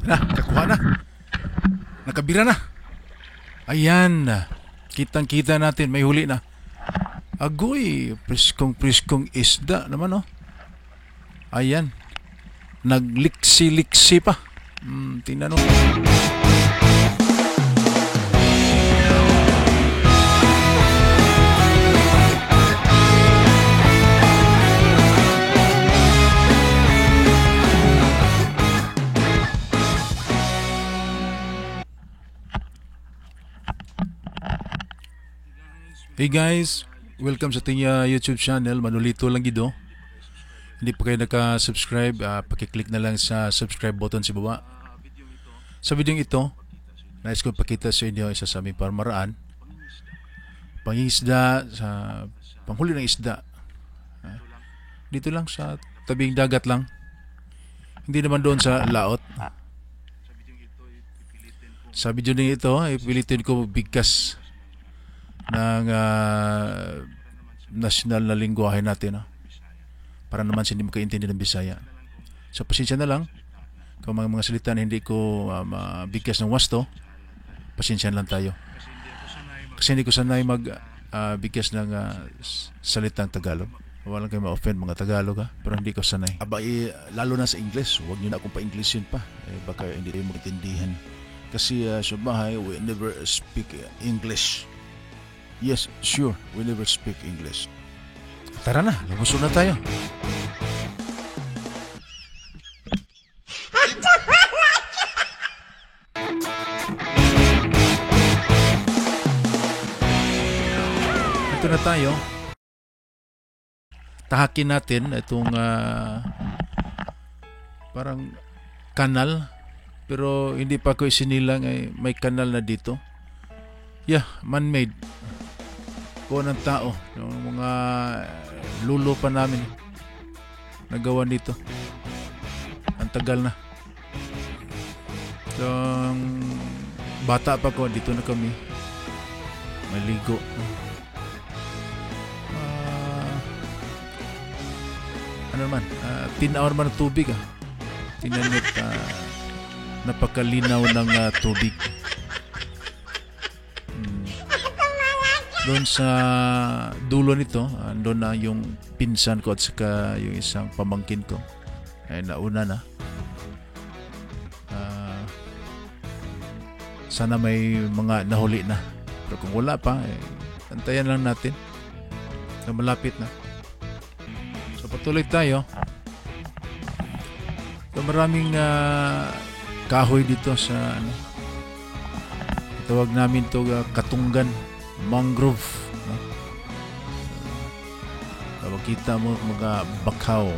Kakuha na. Nakabira na. Ayan na. Kitang-kita natin, may huli na. Agoy, priskong-priskong isda naman, oh. Ayan. Nagliksi-liksi pa. Tingnan mo. Hey guys, welcome sa ating YouTube channel. Manulito lang gido. Hindi pa kayo naka-subscribe, pakiclick na lang sa subscribe button sa baba. Sa video ito, nais ko pakita sa inyo isa sa aming parmaraan. Pangingisda, sa panghuli ng isda. Dito lang sa tabing dagat lang. Hindi naman doon sa laot. Sa video ito, ipilitin ko bigkas ng national na lingwahe natin, para naman hindi makaintindi ng Bisaya. So pasensya na lang kung mga salita na hindi ko mabigkas ng wasto. Pasensya lang tayo kasi hindi ko sanay bigkas ng salitang Tagalog. Walang kayo ma-offend mga Tagalog, pero hindi ko sanay. Lalo na sa English, huwag nyo na akong pa-Englishin pa, baka hindi kayo magtindihan kasi sa bahay we never speak English. Yes, sure, we never speak English. Tara na, lumusog na tayo. Ito na tayo. Tahakin natin itong parang kanal, pero hindi pa ko isinilang may kanal na dito. Yeah, man-made. Kuha ng tao, yung mga lulo pa namin nagawa dito. Ang tagal na. So, bata pa ko, dito na kami maligo. Ano naman, tinaw naman ng tubig. Tinanit, napakalinaw ng tubig. Doon sa dulo nito, doon na yung pinsan ko at saka yung isang pamangkin ko. Ay nauna na. Sana may mga nahuli na. Pero kung wala pa, antayan lang natin. So, malapit na. So patuloy tayo. So maraming kahoy dito sa tawag namin to katunggan. Mangrove, kapag kita mo mga bakaw,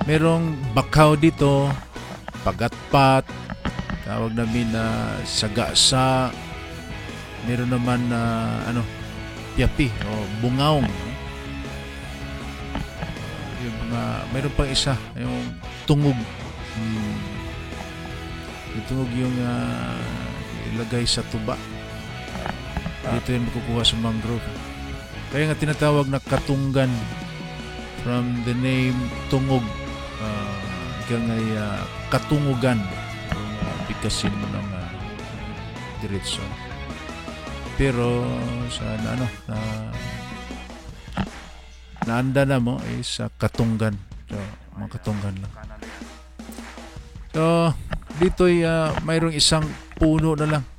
merong bakaw dito, pagatpat, tawag namin na sagasa, meron naman na piapi o bungaong, yung meron pang isa, yung tungog, yung tungog yung ilagay sa tuba. Dito yung makukuha sa mangrove. Kaya nga tinatawag na katunggan from the name tungog. Katungugan. Bigkasin mo ng diretso. Pero sa naanda na mo sa katunggan. So, mga katunggan lang. So, dito mayroong isang puno na lang.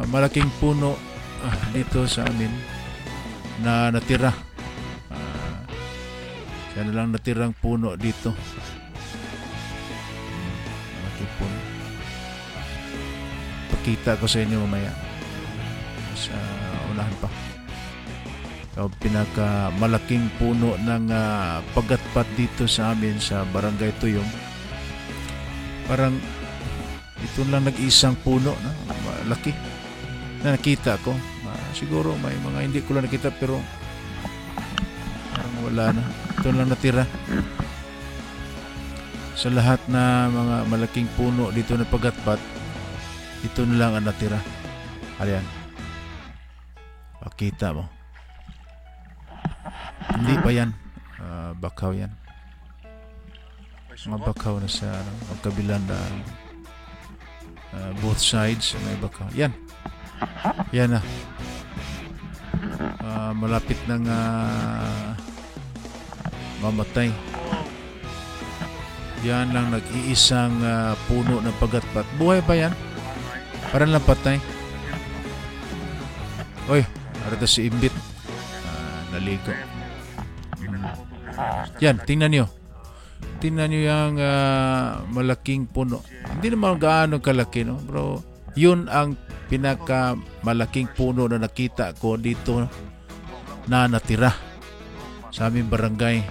Malaking puno dito sa amin na natira. Yan lang natirang puno dito. Malaking puno. Pakita ko sa inyo mamaya sa unahan pa. So, pinakamalaking puno ng pagatpat dito sa amin sa Barangay Tuyong. Parang ito lang nag-isang puno na malaki na nakita ko. Siguro may mga hindi ko lang nakita pero parang wala na. Ito lang natira. Sa lahat na mga malaking puno dito na pagatpat, ito na lang ang natira. Ayan. Pakita mo. Hindi pa yan. Bakaw yan. Mga bakaw na sa magkabilang na both sides may bakaw. Yan na. Malapit nang mamatay. Yan lang nag-iisang puno ng pagatpat. Buhay pa yan? Parang lang patay. Oy, arata si Imbit. Naligo. Yan, tingnan nyo. Tingnan nyo yung malaking puno. Hindi naman gaano kalaki, no? Bro, yun ang pinaka malaking puno na nakita ko dito na natira sa aming barangay.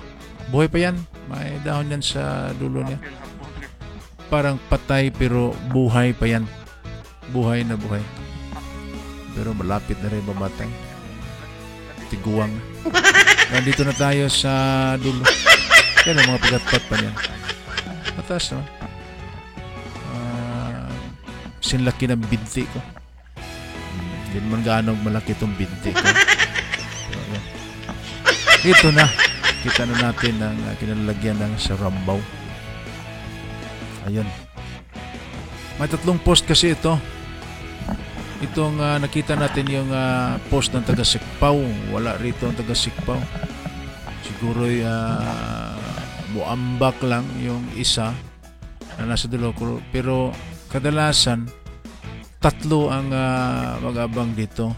Buhay pa yan. May dahon yan sa dulo niya. Parang patay pero buhay pa yan. Buhay na buhay. Pero malapit na rin mamatay. Tiguang. Nandito na tayo sa dulo. Yan ang mga pagatpat pa niyan. Mataas naman. Sinlaki ng binti ko. Hindi naman gaano malaki itong binti ko. So, ito na. Kita na natin ang kinalagyan ng sarambaw. Ayun. May 3 post kasi ito. Itong nakita natin yung post ng taga-Sikpaw. Wala rito ang taga-Sikpaw. Siguro muambak lang yung isa na nasa dulo. Pero kadalasan 3 ang mag-abang dito.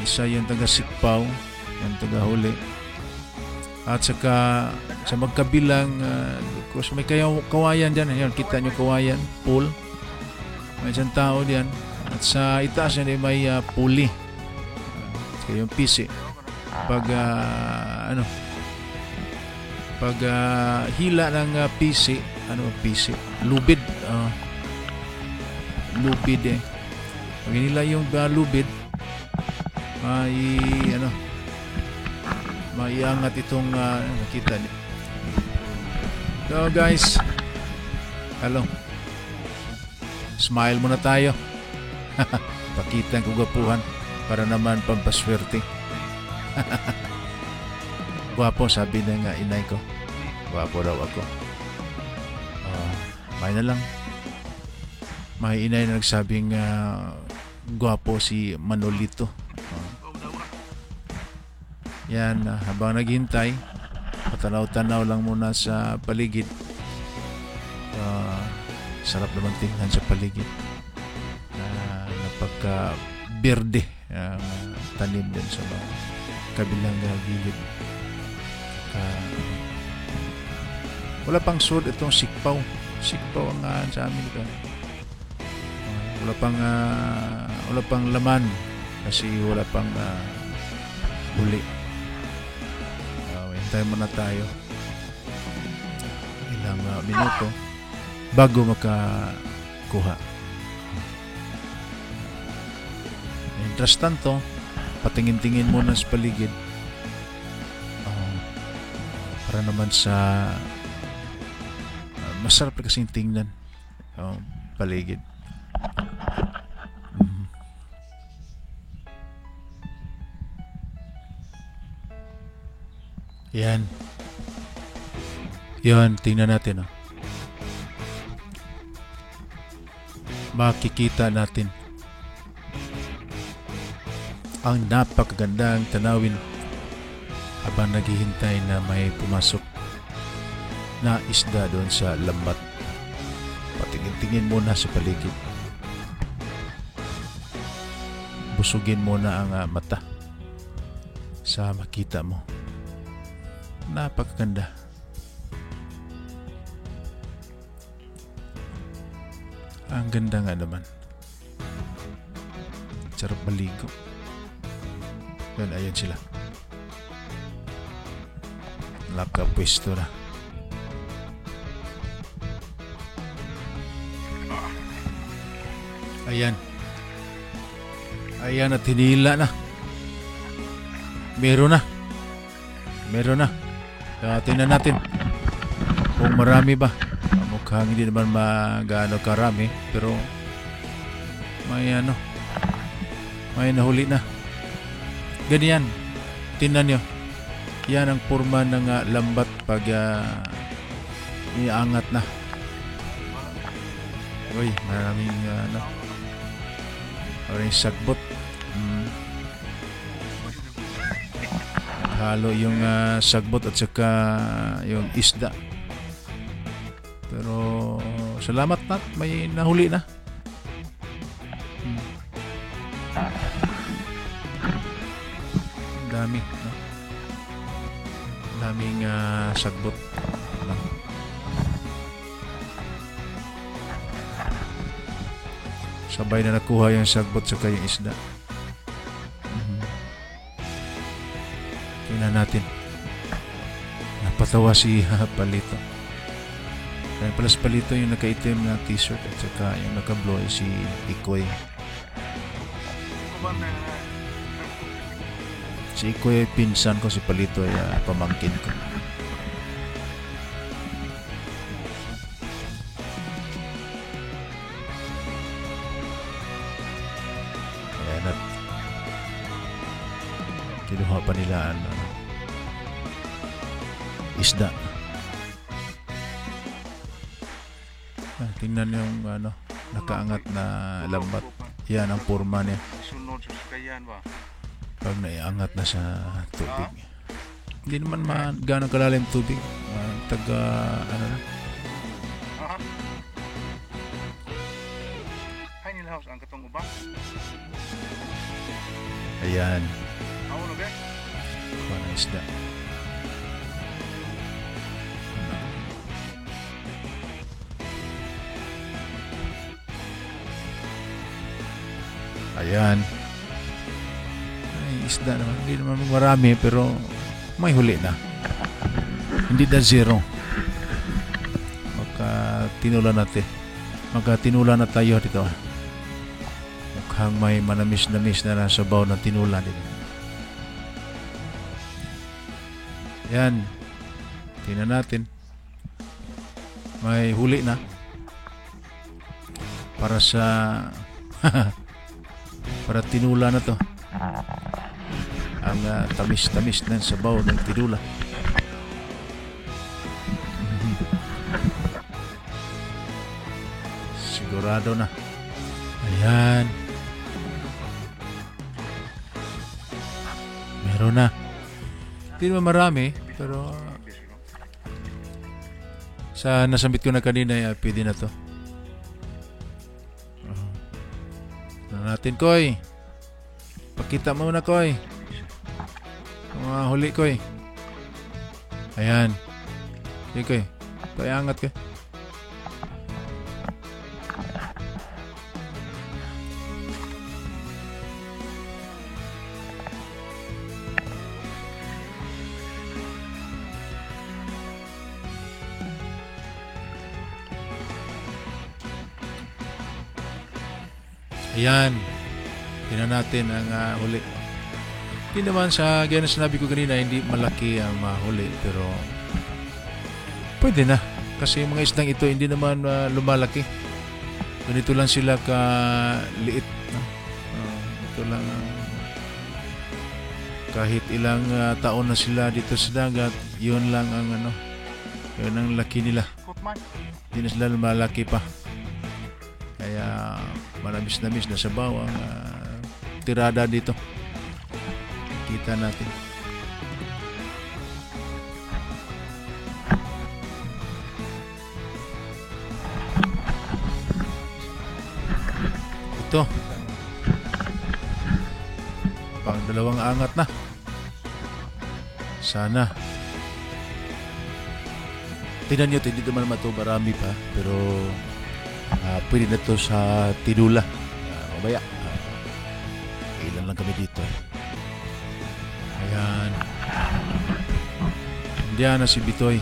Isa yung taga-Sikpaw, yung taga-Huli. At saka sa magkabilang may kawayan dyan. Ayun, kita nyo kawayan, pool. May isang tao diyan. At sa itaas niya may puli. Kaya yung PC. Pag hila ng PC, PC? Lubid. Lubid eh. Pag hila yung lubid, maiangat itong nakita niyo. So guys, hello. Smile muna tayo. Pakita ang kugapuhan para naman pampaswerte. Gwapo, sabi ng inay ko. Gwapo daw ako. May na lang. May inay na nagsabing gwapo si Manolito. Yan, habang naghintay, patanaw-tanaw lang muna sa paligid. Sarap naman tingnan sa paligid. Napaka-berde ang tanim din sa kabilang gilid. Wala pang sud itong Sikpaw. Sikpaw ang sa amin ka. Wala pang laman kasi wala pang huli. Hintay muna tayo ilang minuto bago makakuha. Mientras tanto, patingin-tingin muna sa paligid para naman sa masarap kasing tingnan paligid. Yan. Yan, tingnan natin. Makikita natin ang napakagandang tanawin habang naghihintay na may pumasok na isda doon sa lambat. Patingin-tingin muna sa paligid. Busugin muna ang mata sa makita mo. Napakaganda. Ang ganda nga naman. Sarap maligo. Ayan sila. Nakapwesto na. Ayan at hinila na. Meron na. Tingnan natin kung marami ba. Mukhang hindi naman gaano karami, pero may nahuli na. Ganyan. Tingnan nyo. Yan ang forma ng lambat pag iangat na. Uy, maraming sagbot. Halo yung sagbot at saka yung isda. Pero salamat na, may nahuli na. Dami, no? Daming sagbot. Sabay na nakuha yung sagbot saka yung isda. Tingnan natin. Napatawa si Palito. Kaya pala si Palito yung nakaitim na t-shirt at saka yung naka-blue ay si Ikoy. Si Ikoy ay pinsan ko, si Palito ay pamangkin ko. Ayan at kinuha pa nila isda. Tingnan yung nakaangat na lambat. Yan ang purma niya. Pag naiangat na sa tubig. Hindi naman ganang kalalim tubig. Taga ano na. Ayan. Kuha na isda. Ayan. Ay, isda naman. Hindi naman marami pero may huli na. Hindi na zero. Magkatinula natin. Magkatinula na tayo dito. Mukhang may manamis-namis na nasa baw ng tinula dito. Ayan. Tingnan natin. May huli na. Para sa para tinula na to. Ang tamis-tamis ng sabaw ng tinula. Sigurado na. Ayan. Meron na. Hindi naman marami, pero sa nasambit ko na kanina, pwede na to. Natin, Koy. Pakita mo na, Koy. Mga huli, Koy. Ayan. Sige, Koy. Payangat, Koy. Ayan. Tingnan natin ang huli. Hindi naman sa gaya na sinabi ko kanina, hindi malaki ang mahuli. Pero pwede na. Kasi yung mga isdang ito hindi naman lumalaki. Ganito lang sila ka-liit. No? Ito lang. Kahit ilang taon na sila dito sa dagat, yun lang ang yun ang laki nila. Hindi na sila lumalaki pa. Kaya manamis-namis na sabaw ang tirada dito. Kita natin. Ito. Pang dalawang angat na. Sana. Tingnan nyo, hindi naman ito marami pa. Pero pwede na ito sa tinula. Mabaya. Ilan lang kami dito. Ayan. Diyan na si Bitoy.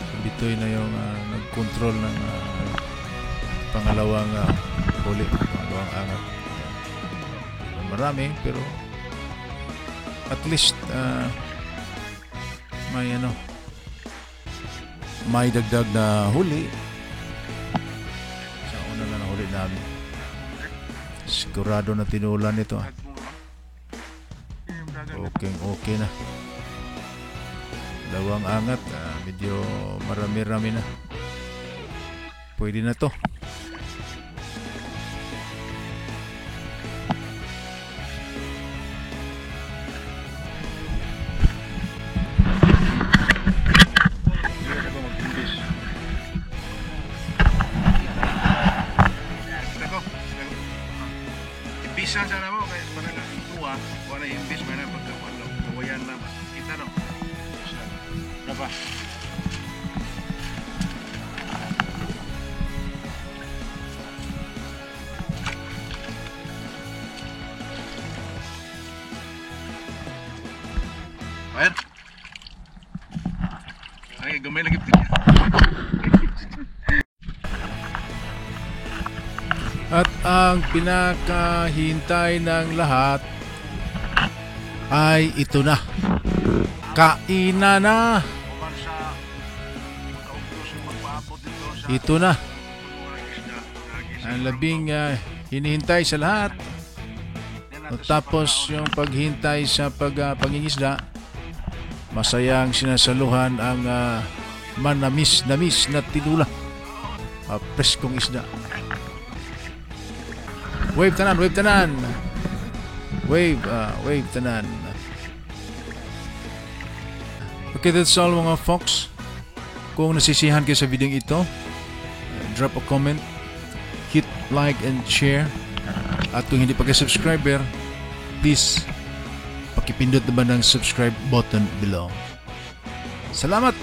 Si Bitoy na yung nag-control ng pangalawang huli. Pangalawang angat. Marami pero at least may dagdag na huli. Sa una na huli namin. Sigurado na tinulan nito. Okay na. Dalawang angat, medyo marami-rami na. Pwede na to. Bisa sana mo kay para lang tuwa, wala imbis man ang pagkapalo. Kawayan na kita no. Dapat Ayan. Ay, gamay lagi ito niya. At ang pinakahintay ng lahat ay ito na. Kainan na. Ito na. Ang labing hinihintay sa lahat. At tapos yung paghintay sa pangingisda, masayang sinasaluhan ang manamis-namis na tinula. Preskong isda. Wave tanan, wave tanan. Wave tanan. Okay, that's all mga folks. Kung nasisihan kayo sa video ito, drop a comment, hit like and share. At kung hindi pa kayo subscriber, please pakipindot naman ng subscribe button below. Salamat!